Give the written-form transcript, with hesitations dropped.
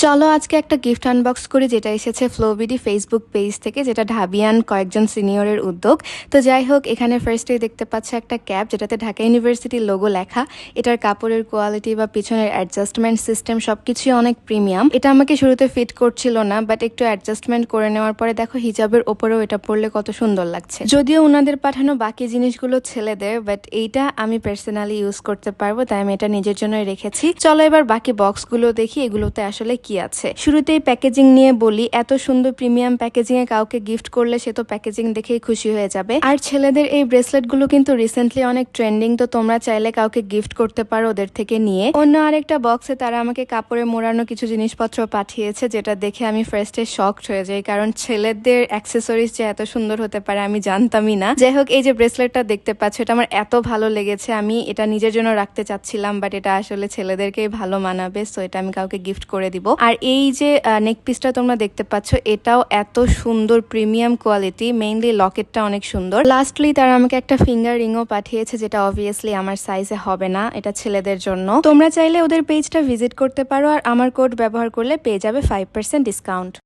চলো আজকে একটা গিফট আনবক্স করি, যেটা এসেছে ফ্লোবিডি ফেসবুক পেজ থেকে, যেটা ঢাবিয়ান কয়েকজন সিনিয়রের উদ্যোগ। তো যাই হোক, এখানে ফার্স্টেই দেখতে পাচ্ছ একটা ক্যাপ, যেটাতে ঢাকা ইউনিভার্সিটির লোগো লেখা। এটার কাপড়ের কোয়ালিটি বা পিছনের অ্যাডজাস্টমেন্ট সিস্টেম সবকিছুই অনেক প্রিমিয়াম। এটা আমাকে শুরুতে ফিট করছিল না, বাট একটু অ্যাডজাস্টমেন্ট করে নেওয়ার পরে দেখো হিজাবের ওপরেও এটা পরলে কত সুন্দর লাগছে। যদিও ওনাদের পাঠানো বাকি জিনিসগুলো ছেলেদের, বাট এইটা আমি পার্সোনালি ইউজ করতে পারবো, তাই আমি এটা নিজের জন্যই রেখেছি। চলো এবার বাকি বক্সগুলো দেখি, এগুলোতে আসলে কি আছে। শুরুতেই প্যাকেজিং নিয়ে বলি, এত সুন্দর প্রিমিয়াম প্যাকেজিং এ কাউকে গিফট করলে সে তো প্যাকেজিং দেখেই খুশি হয়ে যাবে। আর ছেলেদের এই ব্রেসলেট গুলো কিন্তু রিসেন্টলি অনেক ট্রেন্ডিং, তো তোমরা চাইলে কাউকে গিফট করতে পারো ওদের থেকে নিয়ে। অন্য আরেকটা বক্সে তারা আমাকে কাপড়ে মোড়ানো কিছু জিনিসপত্র পাঠিয়েছে, যেটা দেখে আমি ফার্স্টে শকড হয়ে যাই, কারণ ছেলেদের অ্যাক্সেসরিজ যে এত সুন্দর হতে পারে আমি জানতামই না। যাই হোক, এই যে ব্রেসলেটটা দেখতে পাচ্ছ, এটা আমার এত ভালো লেগেছে, আমি এটা নিজের জন্য রাখতে চাচ্ছিলাম, বাট এটা আসলে ছেলেদেরকেই ভালো মানাবে, সো এটা আমি কাউকে গিফট করে দিব। আর এই যে নেক পিসটা তোমরা দেখতে পাচ্ছ, এটাও এত সুন্দর প্রিমিয়াম কোয়ালিটি, মেইনলি লকেটটা অনেক সুন্দর। লাস্টলি তারা আমাকে একটা ফিঙ্গার রিংও পাঠিয়েছে, যেটা অবভিয়াসলি আমার সাইজে হবে না, এটা ছেলেদের জন্য। তোমরা চাইলে ওদের পেজটা ভিজিট করতে পারো, আর আমার কোড ব্যবহার করলে পেয়ে যাবে 5% ডিসকাউন্ট।